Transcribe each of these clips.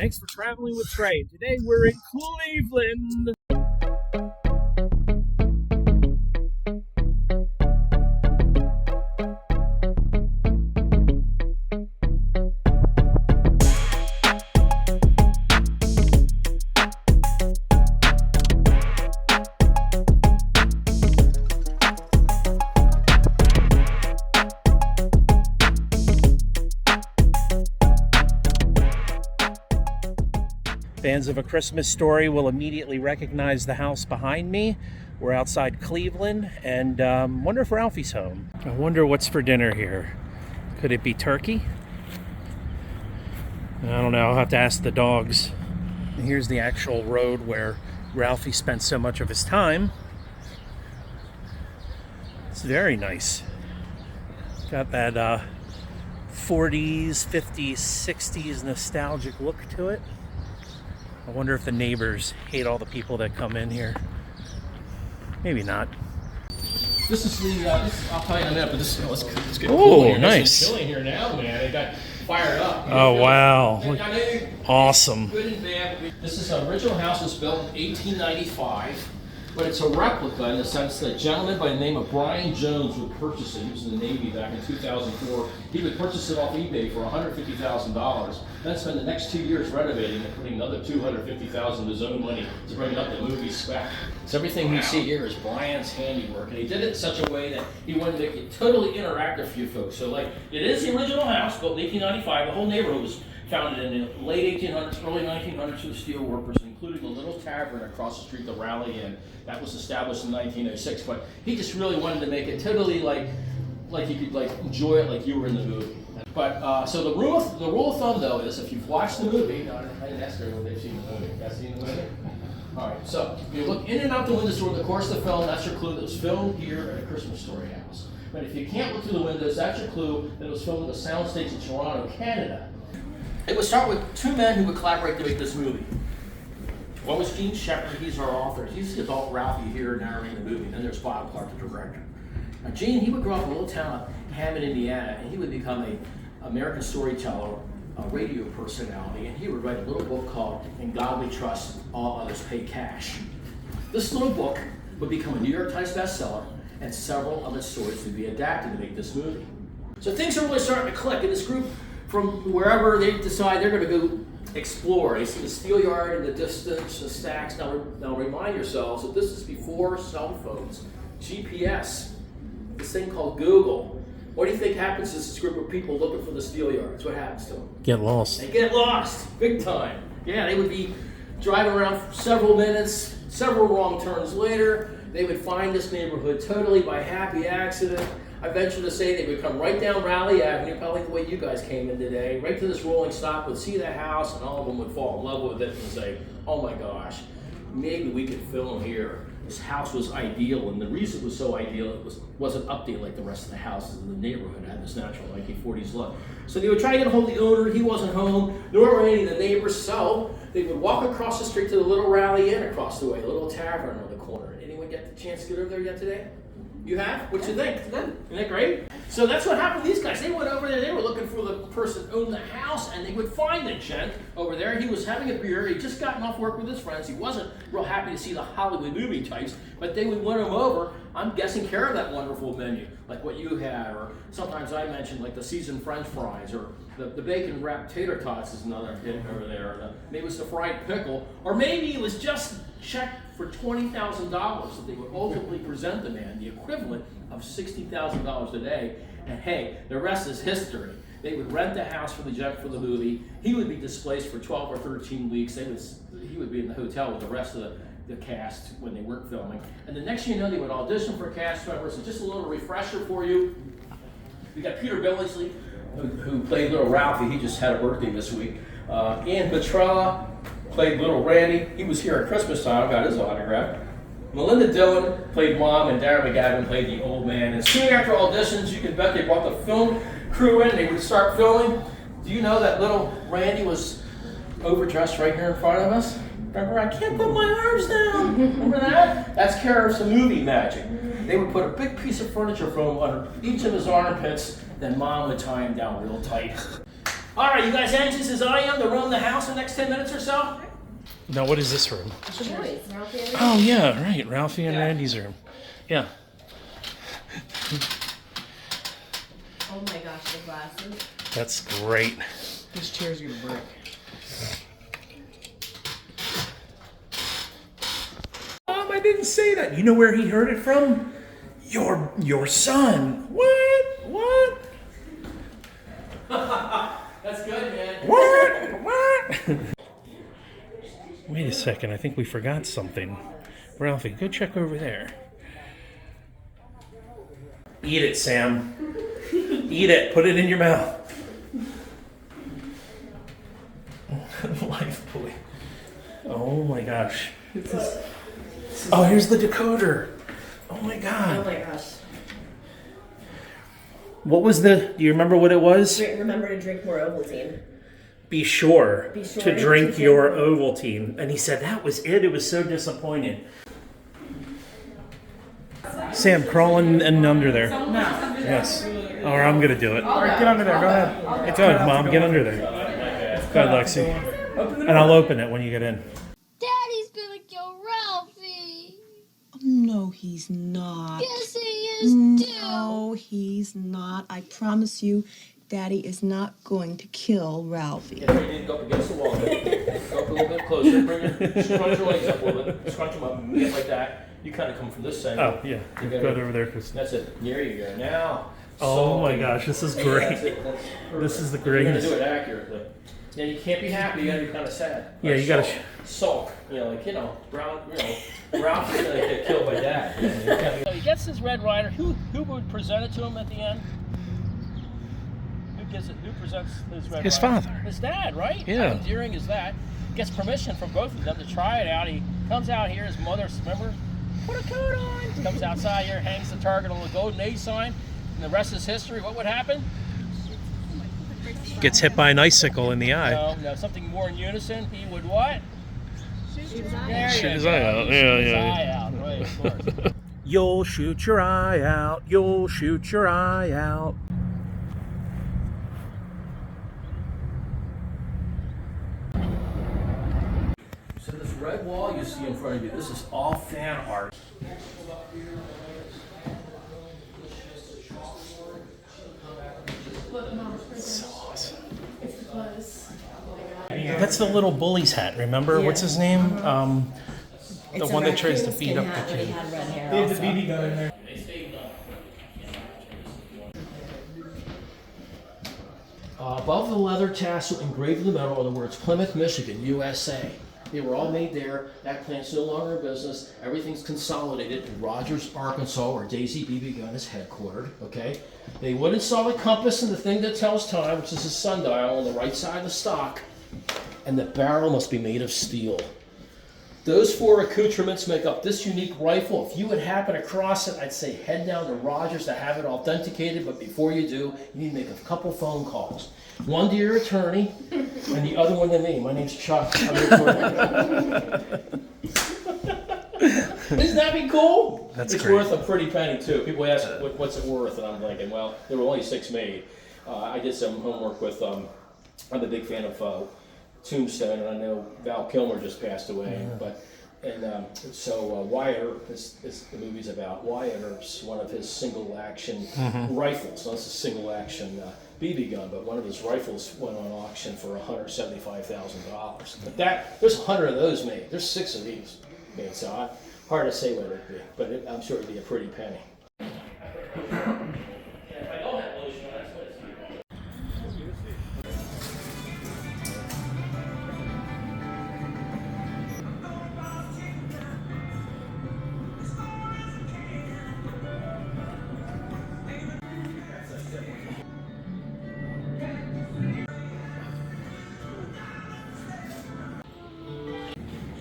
Thanks for traveling with Trey. Today we're in Cleveland. Fans of A Christmas Story will immediately recognize the house behind me. We're outside Cleveland, and wonder if Ralphie's home. I wonder what's for dinner here. Could it be turkey? I don't know, I'll have to ask the dogs. And here's the actual road where Ralphie spent so much of his time. It's very nice. Got that 40s, 50s, 60s nostalgic look to it. I wonder if the neighbors hate all the people that come in here. Maybe not. This is the, I'll tell you in a minute, but this, let's get cool. Oh, here. Nice. It's chilly here now, man. It got fired up. Oh, wow. Awesome. Good and bad. This is an original house. It was built in 1895, but it's a replica in the sense that a gentleman by the name of Brian Jones would purchase it. He was in the Navy back in 2004. He would purchase it off eBay for $150,000. Then spend the next 2 years renovating and putting another $250,000 of his own money to bring up the movie spec. So everything you see here is Brian's handiwork, and he did it in such a way that he wanted to make it totally interactive for you folks. So like, it is the original house built in 1895. The whole neighborhood was founded in the late 1800s, early 1900s with steel workers, including the little tavern across the street, the Rally Inn. That was established in 1906. But he just really wanted to make it totally like you could like enjoy it like you were in the movie. But so the rule of thumb though is if you've watched the movie, I didn't ask everyone if they've seen the movie. You guys seen the movie? All right. So if you look in and out the windows during the course of the film, that's your clue that it was filmed here at A Christmas Story house. But if you can't look through the windows, that's your clue that it was filmed at the soundstage in Toronto, Canada. It would start with two men who would collaborate to make this movie. One was Gene Shepard, he's our author. He's the adult Ralphie here narrating the movie. And then there's Bob Clark, the director. Now Gene, he would grow up in a little town of Hammond, Indiana, and he would become an American storyteller, a radio personality, and he would write a little book called In God We Trust, All Others Pay Cash. This little book would become a New York Times bestseller, and several of its stories would be adapted to make this movie. So things are really starting to click, and this group from wherever they decide they're going to go explore. They see the steel yard in the distance, the stacks. Now remind yourselves that this is before cell phones, GPS, this thing called Google. What do you think happens to this group of people looking for the steel yards? What happens to them? Get lost. They get lost, big time. Yeah, they would be driving around for several minutes, several wrong turns later. They would find this neighborhood totally by happy accident. I venture to say they would come right down Raleigh Avenue, probably the way you guys came in today, right to this rolling stop, would see the house, and all of them would fall in love with it and say, oh my gosh, maybe we could film here. This house was ideal, and the reason it was so ideal, it wasn't updated like the rest of the houses in the neighborhood. It had this natural 1940s look. So they would try to get a hold of the owner. He wasn't home, nor were any of the neighbors, so they would walk across the street to the little Rally Inn across the way, a little tavern on the corner. Anyone get the chance to get over there yet today? You have? What you think? Isn't that great? So that's what happened to these guys. They went over there, they were looking for the person who owned the house, and they would find the gent over there. He was having a beer, he'd just gotten off work with his friends. He wasn't real happy to see the Hollywood movie types, but they would win him over, I'm guessing, care of that wonderful menu, like what you had, or sometimes I mentioned like the seasoned French fries, or the bacon wrapped tater tots is another hit over there. Maybe it was the fried pickle, or maybe it was just check for $20,000 that they would ultimately present the man, the equivalent of $60,000 today. And hey, the rest is history. They would rent the house for the jet for the movie. He would be displaced for 12 or 13 weeks. He would be in the hotel with the rest of the cast when they weren't filming. And the next thing you know, they would audition for cast members. And just a little refresher for you. We got Peter Billingsley, who played Little Ralphie. He just had a birthday this week. Ian Petrella played Little Randy. He was here at Christmas time, got his autograph. Melinda Dillon played Mom, and Darren McGavin played the old man. And soon after auditions, you can bet they brought the film crew in. They would start filming. Do you know that Little Randy was overdressed right here in front of us? Remember, I can't put my arms down. Remember that? That's care of some movie magic. They would put a big piece of furniture foam under each of his armpits, then Mom would tie him down real tight. All right, you guys anxious as I am to roam the house in the next 10 minutes or so? Now, what is this room? The boys, Ralphie and Oh, yeah, right. Ralphie and Randy's room. Yeah. Oh my gosh, the glasses. That's great. This chair's gonna break. I didn't say that. You know where he heard it from? Your son. What? That's good, man. What? Wait a second. I think we forgot something. Ralphie, go check over there. Eat it, Sam. Eat it. Put it in your mouth. Life boy. Oh my gosh. Oh, here's the decoder. Oh my Oh god. my gosh. What was do you remember what it was? Remember to drink more Ovaltine. Be sure Be sure to to drink drink your more. Ovaltine. And he said that was it. It was so disappointing. Sam, crawl in under there. No. Yes. Or I'm going to do it. All right, get under there. Go ahead. It's Go ahead, Mom. Get under there. Go ahead, Lexi. And I'll open it when you get in. Daddy's gonna kill Ralphie. No, he's not. Yes, he is too. No, he's not. I promise you, Daddy is not going to kill Ralphie. Yeah, you need to go up against the wall. Go up a little bit closer. Scrunch your legs up a little bit. Scrunch them up. Get like that. You kind of come from this side. Oh, yeah. You Go gotta- over there, Chris. That's it. There you go. Now. Oh my sulking. gosh, this is That's great. it. That's This is the You're gonna greatest. do it accurately. Yeah, you can't be happy. You gotta be kind of sad. Yeah, you gotta sulk. Ralph's gonna get killed by Dad. So he gets his Red Rider. Who would present it to him at the end? Who gives it? Who presents his Red His Rider? father. His dad, right? Yeah. How endearing is that? Gets permission from both of them to try it out. He comes out here. His mother, remember, put a coat on. He comes outside here, hangs the target on the Golden Age sign, and the rest is history. What would happen? Gets hit by an icicle in the eye. No, something more in unison. He would what? Shoot his eye. There Shoot you his go. eye out. Shoot Yeah, his yeah. eye out. Right, of course. You'll shoot your eye out. You'll shoot your eye out. So this red wall you see in front of you, this is all fan art. So awesome. That's the little bully's hat, remember? Yeah. What's his name? The It's a one that tries to raccoon beat skin up hat, the but he kid. had red hair They had the also. BB gun in there. Above the leather tassel engraved in the metal are the words Plymouth, Michigan, USA. They were all made there. That plant's no longer in business. Everything's consolidated in Rogers, Arkansas, where Daisy BB Gun is headquartered. Okay. They would install a compass and the thing that tells time, which is a sundial, on the right side of the stock, and the barrel must be made of steel. Those four accoutrements make up this unique rifle. If you would happen across it, I'd say head down to Rogers to have it authenticated, but before you do, you need to make a couple phone calls. One to your attorney, and the other one to me. My name's Chuck. I'm recording. Isn't that be cool? That's it's great. worth a pretty penny, too. People ask, what's it worth? And I'm thinking, well, there were only 6 made. I did some homework with, I'm a big fan of Tombstone, and I know Val Kilmer just passed away. So Wyatt Earp is the movie's about. Wyatt Earp's one of his single action rifles. So it's a single action BB gun, but one of his rifles went on auction for $175,000. But there's 100 of those made. There's 6 of these made. So hard to say what it'd be, but I'm sure it'd be a pretty penny.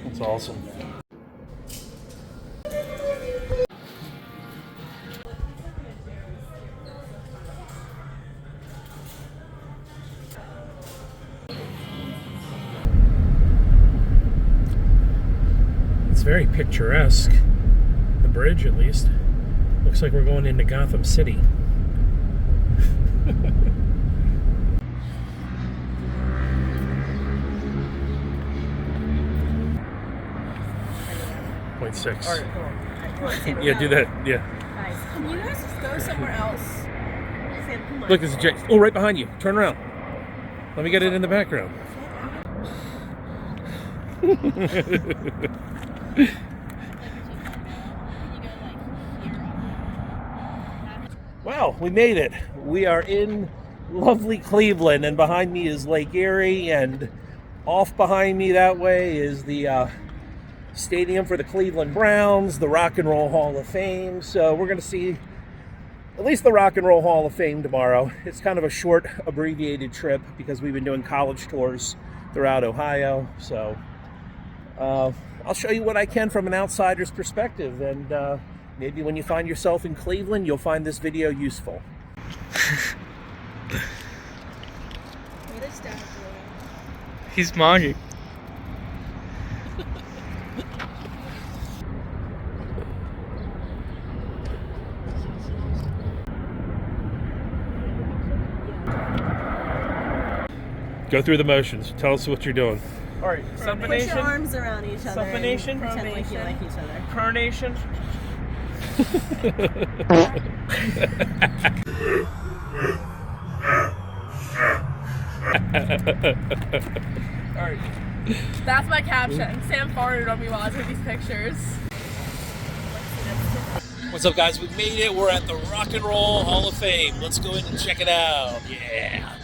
That's awesome. It's very picturesque. The bridge, at least. Looks like we're going into Gotham City. 1.6. All right, come on. Yeah, do that. Yeah. Guys, can you guys just go somewhere else? Sam, come on. Look, there's a J. Oh, right behind you. Turn around. Let me get it in the background. Wow, we made it. We are in lovely Cleveland, and behind me is Lake Erie, and off behind me that way is the stadium for the Cleveland Browns, the Rock and Roll Hall of Fame. So we're going to see at least the Rock and Roll Hall of Fame tomorrow. It's kind of a short, abbreviated trip because we've been doing college tours throughout Ohio. So I'll show you what I can from an outsider's perspective, and maybe when you find yourself in Cleveland, you'll find this video useful. He's monging. Go through the motions. Tell us what you're doing. All right, Put your supination, arms around each other. and Supination? Pretend like you like each other. pronation. All right. That's my caption. Sam farted on me while I took these pictures. What's up, guys? We've made it. We're at the Rock and Roll Hall of Fame. Let's go in and check it out. Yeah.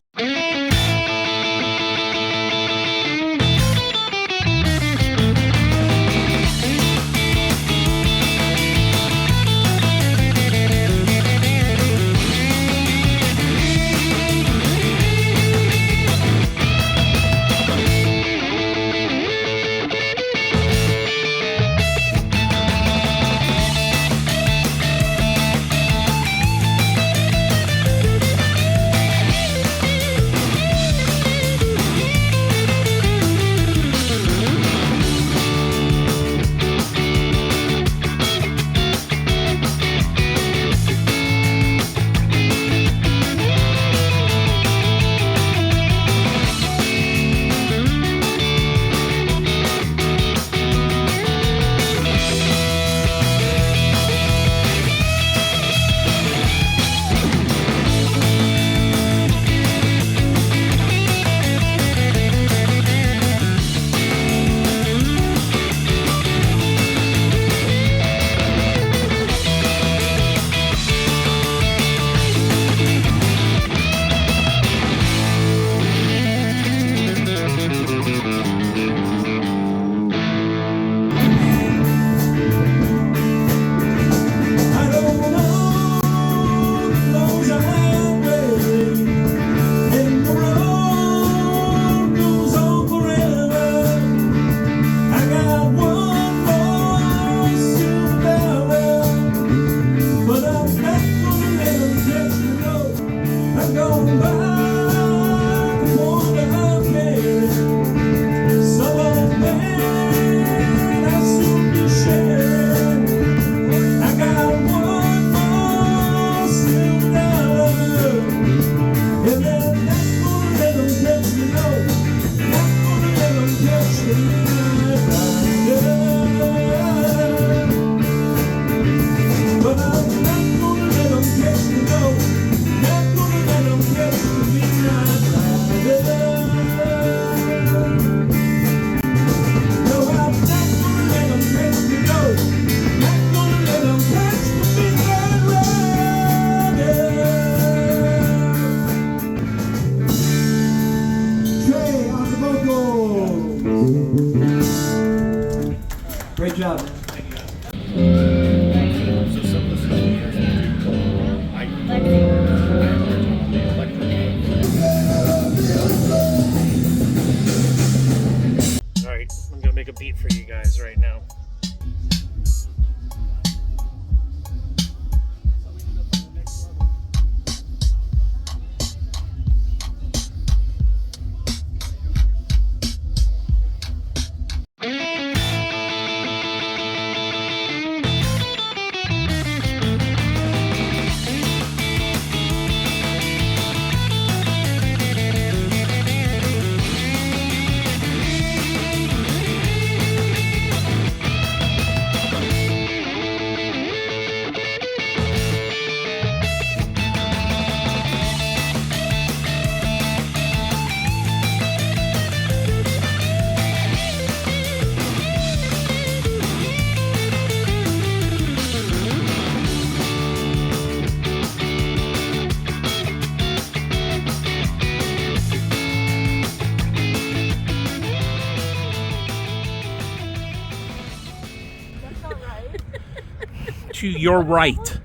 to your right.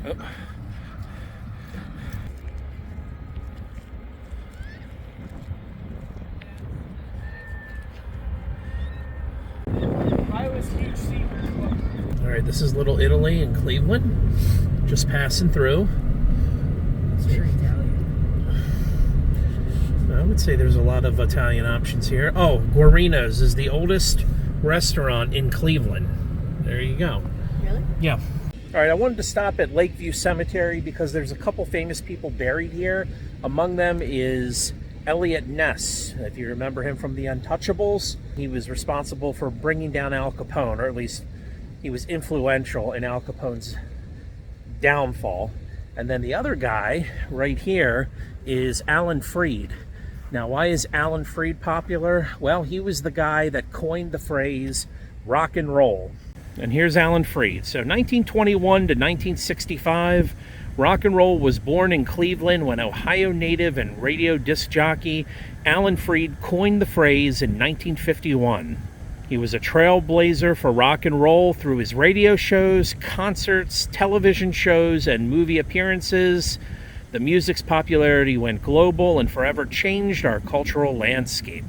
Oh. All right, this is Little Italy in Cleveland. Just passing through. It's very Italian. I would say there's a lot of Italian options here. Oh, Guarino's is the oldest restaurant in Cleveland. There you go. Really? Yeah. All right, I wanted to stop at Lakeview Cemetery because there's a couple famous people buried here. Among them is Eliot Ness. If you remember him from The Untouchables, he was responsible for bringing down Al Capone, or at least he was influential in Al Capone's downfall. And then the other guy right here is Alan Freed. Now, why is Alan Freed popular? Well, he was the guy that coined the phrase rock and roll. And here's Alan Freed. So 1921 to 1965, rock and roll was born in Cleveland when Ohio native and radio disc jockey Alan Freed coined the phrase in 1951. He was a trailblazer for rock and roll through his radio shows, concerts, television shows, and movie appearances. The music's popularity went global and forever changed our cultural landscape.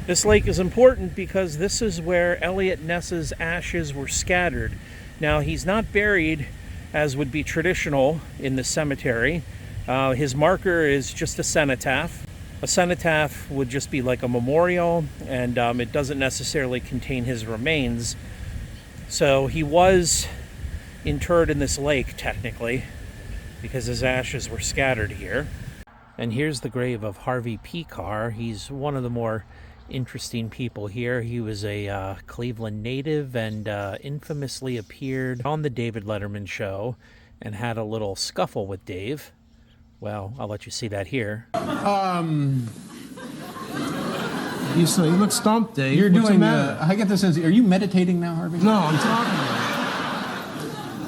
This lake is important because this is where Eliot Ness's ashes were scattered. Now, he's not buried as would be traditional in the cemetery. His marker is just a cenotaph. A cenotaph would just be like a memorial, and it doesn't necessarily contain his remains. So he was interred in this lake, technically, because his ashes were scattered here. And here's the grave of Harvey P. Carr. He's one of the more interesting people here. He was a Cleveland native and infamously appeared on the David Letterman show and had a little scuffle with Dave. Well, I'll let you see that here. You look stumped, Dave. You're What's the doing. matter? I get the sense. Are you meditating now, Harvey? No, I'm talking.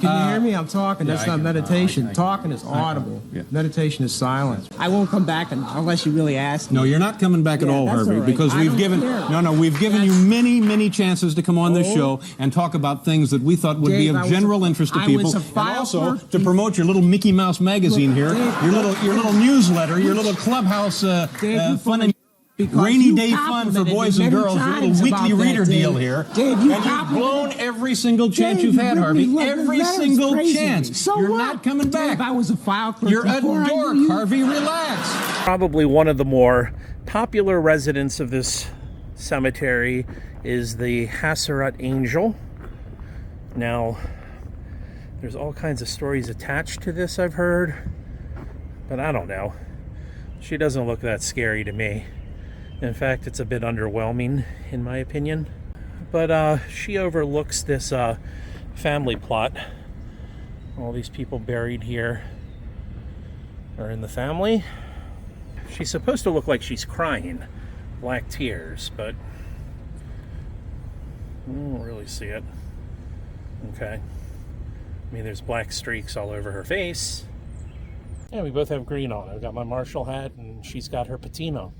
Can you hear me? I'm talking. That's not meditation. Talking is audible. Yeah. Meditation is silence. I won't come back unless you really ask me. No, you're not coming back at all, that's Harvey, all right. because I we've don't given care. we've given you many chances to come on this show and talk about things that we thought would be Dave, of general interest to people, and also to promote your little Mickey Mouse magazine here, Dave, your little newsletter, your little clubhouse fun and rainy day fun for boys and girls, your little weekly reader deal here. Dave, and you've blown every single chance you've had, Harvey. Every single chance. So you're what? not coming back. Dave, I was a file clerk. You're a before I dork, knew you. Harvey. Relax. Probably one of the more popular residents of this cemetery is the Hasserat Angel. Now, there's all kinds of stories attached to this, I've heard, but I don't know. She doesn't look that scary to me. In fact, it's a bit underwhelming, in my opinion. But she overlooks this family plot. All these people buried here are in the family. She's supposed to look like she's crying, black tears, but I don't really see it. Okay. I mean, there's black streaks all over her face. Yeah, we both have green on. I've got my Marshall hat, and she's got her patina.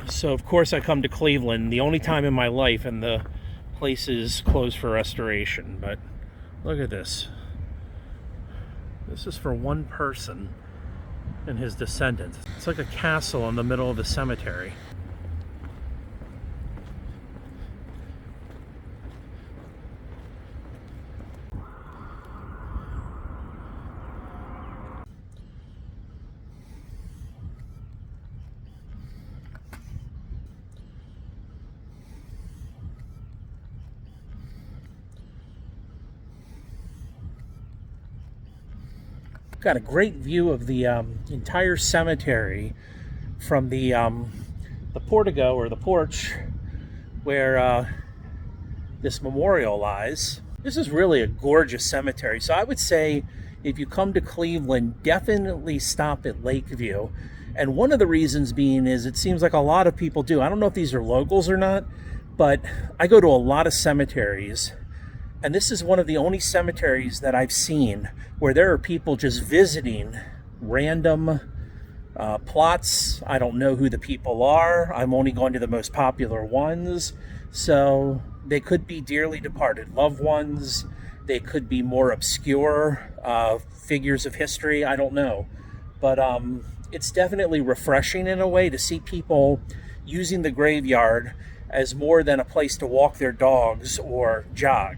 So, of course, I come to Cleveland the only time in my life, and the place is closed for restoration. But look at this. This is for one person and his descendants. It's like a castle in the middle of the cemetery. Got a great view of the entire cemetery from the portico, or the porch, where this memorial lies. This is really a gorgeous cemetery. So I would say if you come to Cleveland, definitely stop at Lakeview. And one of the reasons being is it seems like a lot of people do. I don't know if these are locals or not, but I go to a lot of cemeteries. And this is one of the only cemeteries that I've seen where there are people just visiting random plots. I don't know who the people are. I'm only going to the most popular ones. So They could be dearly departed loved ones. They could be more obscure figures of history. I don't know. But it's definitely refreshing in a way to see people using the graveyard as more than a place to walk their dogs or jog.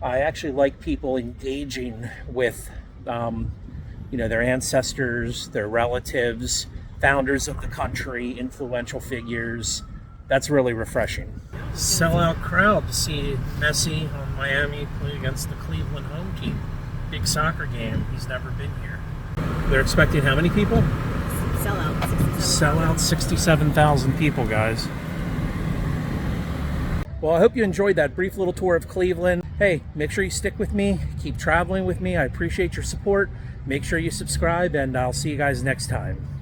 I actually like people engaging with their ancestors, their relatives, founders of the country, influential figures. That's really refreshing. Sellout crowd to see Messi on Miami play against the Cleveland home team. Big soccer game. He's never been here. They're expecting how many people? Sellout 67,000 people, guys. Well, I hope you enjoyed that brief little tour of Cleveland. Hey, make sure you stick with me. Keep traveling with me. I appreciate your support. Make sure you subscribe, and I'll see you guys next time.